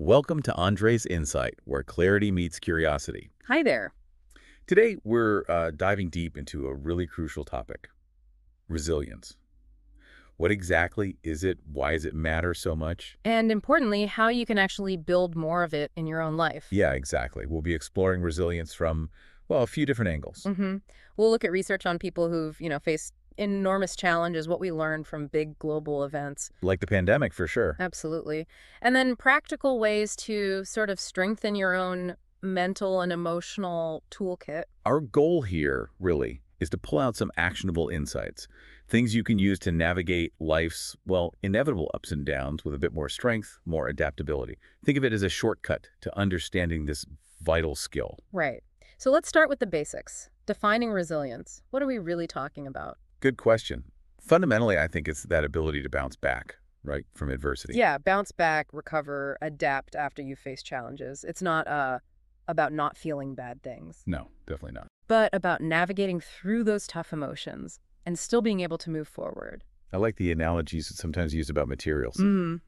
Welcome to Andre's Insight, where clarity meets curiosity. Hi there. Today, we're diving deep into a really crucial topic, resilience. What exactly is it? Why does it matter so much? And importantly, how you can actually build more of it in your own life. Yeah, exactly. We'll be exploring resilience from, well, a few different angles. hmm We'll look at research on people who've faced enormous challenges, what we learned from big global events. Like the pandemic, for sure. Absolutely. And then practical ways to sort of strengthen your own mental and emotional toolkit. Our goal here, really, is to pull out some actionable insights, things you can use to navigate life's, well, inevitable ups and downs with a bit more strength, more adaptability. Think of it as a shortcut to understanding this vital skill. Right. So let's start with the basics. Defining resilience. What are we really talking about? Good question. Fundamentally, I think it's that ability to bounce back, right, from adversity. Yeah, bounce back, recover, adapt after you face challenges. It's not about not feeling bad things, No, definitely not. but about navigating through those tough emotions and still being able to move forward. I like the analogies that sometimes used about materials,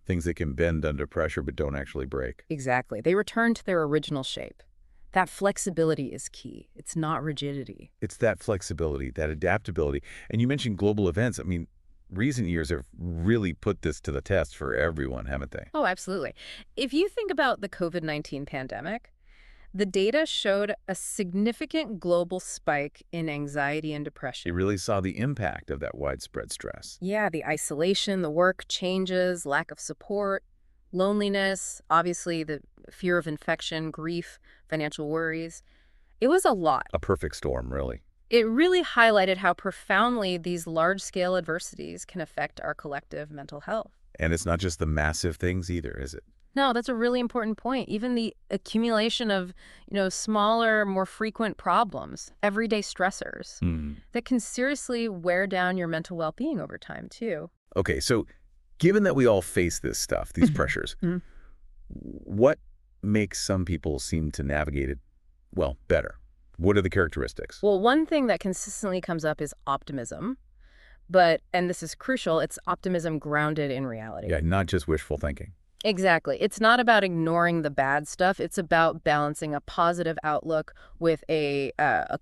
things that can bend under pressure but don't actually break. Exactly. They return to their original shape. That flexibility is key. It's not rigidity. It's that flexibility, that adaptability. And you mentioned global events. I mean, recent years have really put this to the test for everyone, haven't they? Oh, absolutely. If you think about the COVID-19 pandemic, the data showed a significant global spike in anxiety and depression. You really saw the impact of that widespread stress. Yeah, the isolation, the work changes, lack of support, loneliness, obviously the fear of infection, grief, financial worries. It was a lot. A perfect storm, really. It really highlighted how profoundly these large-scale adversities can affect our collective mental health. And it's not just the massive things either, is it? No, that's a really important point. Even the accumulation of smaller, more frequent problems, everyday stressors, that can seriously wear down your mental well-being over time, too. Okay, so given that we all face this stuff, these pressures, Mhm. what makes some people seem to navigate it, well, better? What are the characteristics? Well, one thing that consistently comes up is optimism. And this is crucial, it's optimism grounded in reality. Yeah, not just wishful thinking. Exactly. It's not about ignoring the bad stuff. It's about balancing a positive outlook with a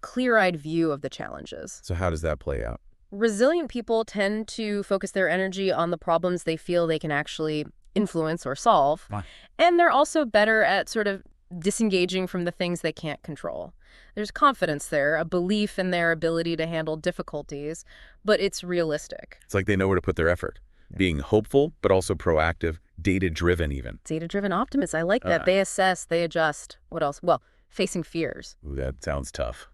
clear-eyed view of the challenges. So how does that play out? Resilient people tend to focus their energy on the problems they feel they can actually influence or solve. Fine. And they're also better at sort of disengaging from the things they can't control. There's confidence there, a belief in their ability to handle difficulties, but it's realistic. It's like they know where to put their effort. Being hopeful, but also proactive, data-driven even. Data-driven optimists, I like that. Uh. They assess, they adjust. What else? Well, facing fears. Ooh, that sounds tough,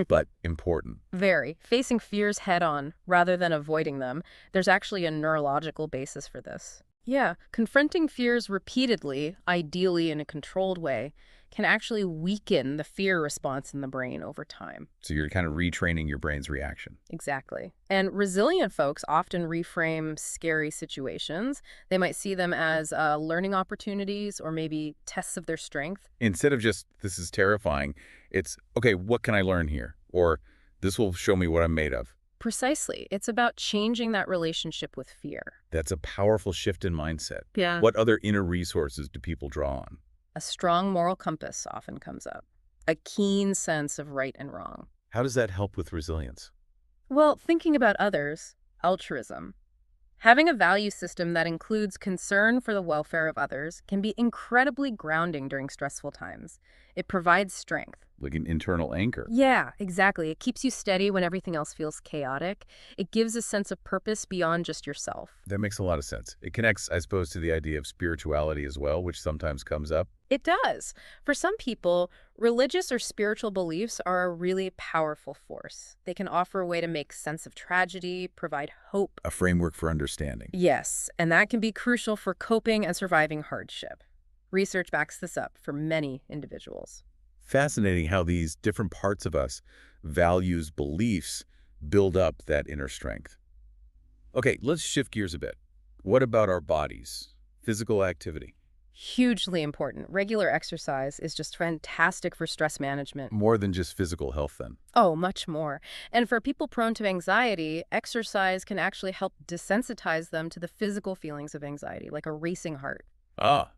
but important. Very. Facing fears head-on rather than avoiding them. There's actually a neurological basis for this. Yeah, confronting fears repeatedly, ideally in a controlled way, can actually weaken the fear response in the brain over time. So you're kind of retraining your brain's reaction. Exactly. And resilient folks often reframe scary situations. They might see them as learning opportunities or maybe tests of their strength. Instead of just, this is terrifying, it's, okay, what can I learn here? Or this will show me what I'm made of. Precisely. It's about changing that relationship with fear. That's a powerful shift in mindset. Yeah. What other inner resources do people draw on? A strong moral compass often comes up. A keen sense of right and wrong. How does that help with resilience? Well, thinking about others, altruism. Having a value system that includes concern for the welfare of others can be incredibly grounding during stressful times. It provides strength. Like an internal anchor. Yeah, exactly. It keeps you steady when everything else feels chaotic. It gives a sense of purpose beyond just yourself. That makes a lot of sense. It connects, I suppose, to the idea of spirituality as well, which sometimes comes up. It does. For some people, religious or spiritual beliefs are a really powerful force. They can offer a way to make sense of tragedy, provide hope. A framework for understanding. Yes, and that can be crucial for coping and surviving hardship. Research backs this up for many individuals. Fascinating how these different parts of us, values, beliefs, build up that inner strength. Okay, let's shift gears a bit. What about our bodies? Physical activity. Hugely important. Regular exercise is just fantastic for stress management. More than just physical health then. Oh, much more. And for people prone to anxiety, exercise can actually help desensitize them to the physical feelings of anxiety, like a racing heart.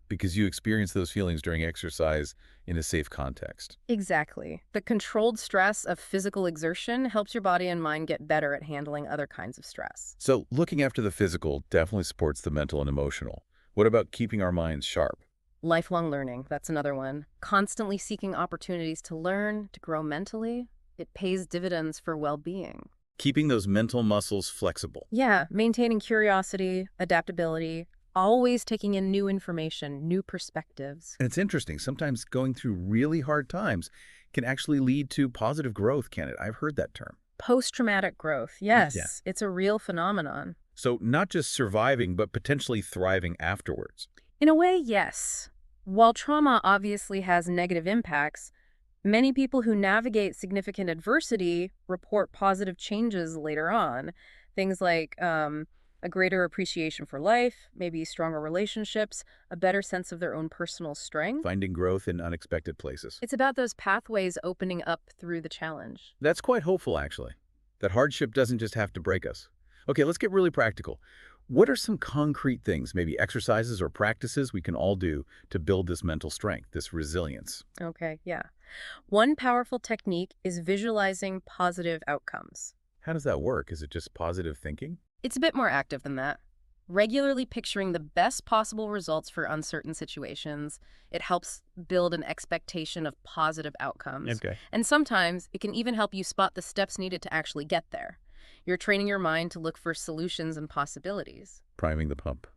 Because you experience those feelings during exercise in a safe context. Exactly. The controlled stress of physical exertion helps your body and mind get better at handling other kinds of stress. So looking after the physical definitely supports the mental and emotional. What about keeping our minds sharp? Lifelong learning, that's another one. Constantly seeking opportunities to learn, to grow mentally, it pays dividends for well-being. Keeping those mental muscles flexible. Yeah, maintaining curiosity, adaptability, always taking in new information, new perspectives. And it's interesting, sometimes going through really hard times can actually lead to positive growth, can it? I've heard that term. Post-traumatic growth, Yeah. yes, it's a real phenomenon. So not just surviving, but potentially thriving afterwards. In a way, yes. While trauma obviously has negative impacts, many people who navigate significant adversity report positive changes later on. Things like a greater appreciation for life, maybe stronger relationships, a better sense of their own personal strength. Finding growth in unexpected places. It's about those pathways opening up through the challenge. That's quite hopeful, actually. That hardship doesn't just have to break us. Okay, let's get really practical. What are some concrete things, maybe exercises or practices we can all do to build this mental strength, this resilience? Okay, yeah. One powerful technique is visualizing positive outcomes. How does that work? Is it just positive thinking? It's a bit more active than that. Regularly picturing the best possible results for uncertain situations, it helps build an expectation of positive outcomes. Okay. And sometimes it can even help you spot the steps needed to actually get there. You're training your mind to look for solutions and possibilities. Priming the pump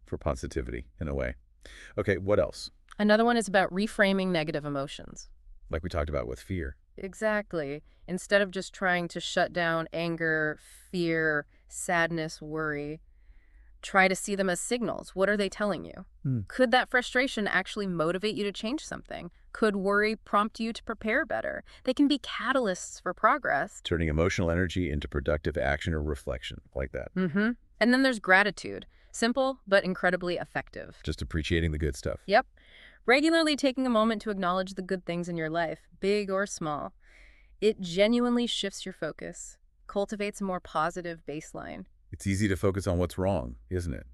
for positivity, in a way. Okay, what else? Another one is about reframing negative emotions. Like we talked about with fear. Exactly. Instead of just trying to shut down anger, fear, sadness, worry, try to see them as signals. What are they telling you? Could that frustration actually motivate you to change something? Could worry prompt you to prepare better? They can be catalysts for progress. Turning emotional energy into productive action or reflection, like that. And then there's gratitude. Simple, but incredibly effective. Just appreciating the good stuff. Yep. Regularly taking a moment to acknowledge the good things in your life, big or small. It genuinely shifts your focus, cultivates a more positive baseline. It's easy to focus on what's wrong, isn't it?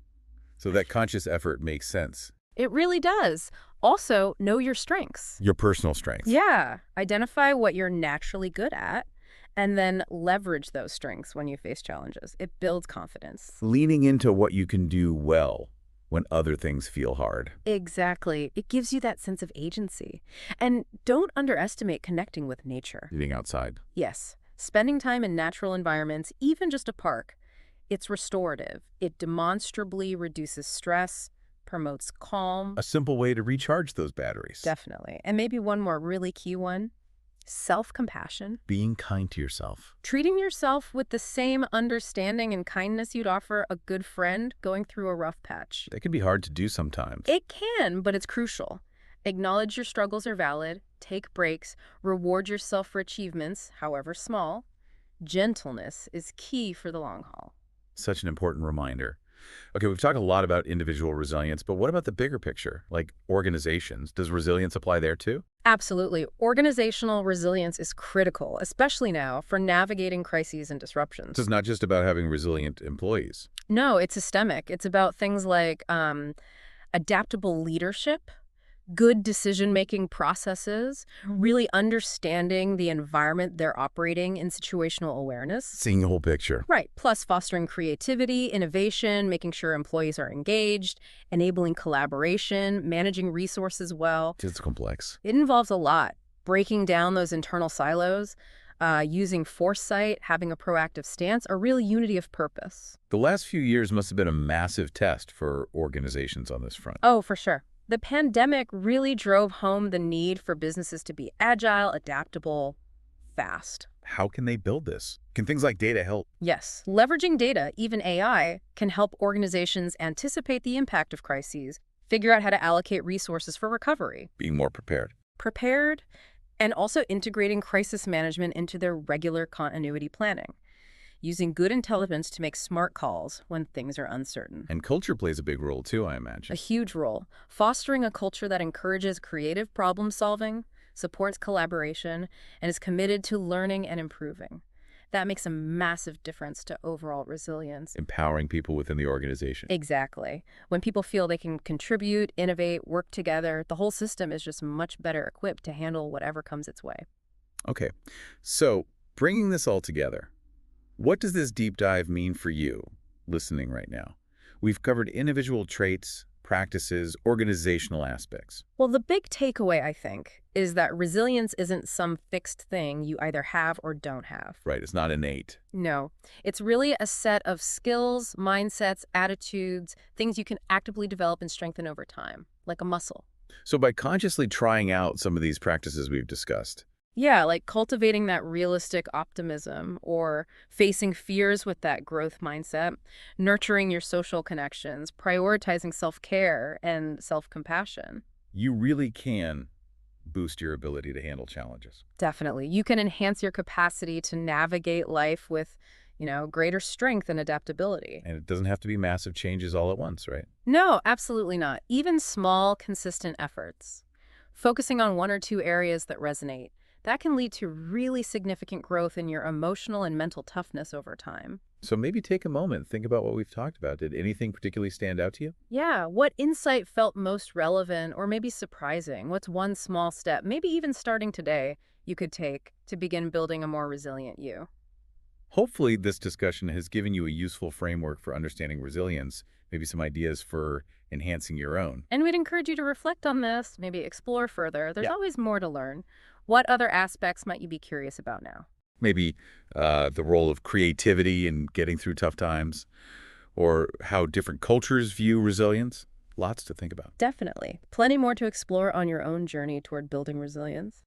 So that conscious effort makes sense. It really does. Also, know your strengths. Your personal strengths. Yeah. Identify what you're naturally good at, and then leverage those strengths when you face challenges. It builds confidence. Leaning into what you can do well when other things feel hard. Exactly. It gives you that sense of agency. And don't underestimate connecting with nature. Being outside. Yes. Spending time in natural environments, even just a park, it's restorative. It demonstrably reduces stress, promotes calm. A simple way to recharge those batteries. Definitely. And maybe one more really key one, self-compassion. Being kind to yourself. Treating yourself with the same understanding and kindness you'd offer a good friend going through a rough patch. That can be hard to do sometimes. It can, but it's crucial. Acknowledge your struggles are valid, take breaks, reward yourself for achievements, however small. Gentleness is key for the long haul. Such an important reminder. Okay, we've talked a lot about individual resilience, but what about the bigger picture, like organizations? Does resilience apply there too? Absolutely. Organizational resilience is critical, especially now, for navigating crises and disruptions. So it's not just about having resilient employees. No, it's systemic. It's about things like adaptable leadership, good decision-making processes, really understanding the environment they're operating in, situational awareness. Seeing the whole picture. Right. Plus fostering creativity, innovation, making sure employees are engaged, enabling collaboration, managing resources well. It's complex. It involves a lot. Breaking down those internal silos, using foresight, having a proactive stance, a real unity of purpose. The last few years must have been a massive test for organizations on this front. Oh, for sure. The pandemic really drove home the need for businesses to be agile, adaptable, fast. How can they build this? Can things like data help? Yes, leveraging data, even AI, can help organizations anticipate the impact of crises, figure out how to allocate resources for recovery. Being more prepared. Prepared, and also integrating crisis management into their regular continuity planning. Using good intelligence to make smart calls when things are uncertain. And culture plays a big role too, I A imagine. huge role. Fostering a culture that encourages creative problem solving, supports collaboration, and is committed to learning and improving. That makes a massive difference to overall resilience. Empowering people within the organization. Exactly. When people feel they can contribute, innovate, work together, the whole system is just much better equipped to handle whatever comes its way. Okay, so bringing this all together, what does this deep dive mean for you listening right now? We've covered individual traits, practices, organizational aspects. Well, the big takeaway, I think, is that resilience isn't some fixed thing you either have or don't have. Right, it's not innate. No, it's really a set of skills, mindsets, attitudes, things you can actively develop and strengthen over time, like a muscle. So by consciously trying out some of these practices we've discussed, Yeah, like cultivating that realistic optimism or facing fears with that growth mindset, nurturing your social connections, prioritizing self-care and self-compassion. you really can boost your ability to handle challenges. Definitely. You can enhance your capacity to navigate life with, greater strength and adaptability. And it doesn't have to be massive changes all at once, right? No, absolutely not. Even small, consistent efforts, focusing on one or two areas that resonate, that can lead to really significant growth in your emotional and mental toughness over time. So maybe take a moment, think about what we've talked about. Did anything particularly stand out to you? Yeah, what insight felt most relevant or maybe surprising? What's one small step, maybe even starting today, you could take to begin building a more resilient you? Hopefully, this discussion has given you a useful framework for understanding resilience, maybe some ideas for enhancing your own. And we'd encourage you to reflect on this, maybe explore further. There's Yeah. always more to learn. What other aspects might you be curious about now? Maybe the role of creativity in getting through tough times, or how different cultures view resilience. Lots to think about. Definitely. Plenty more to explore on your own journey toward building resilience.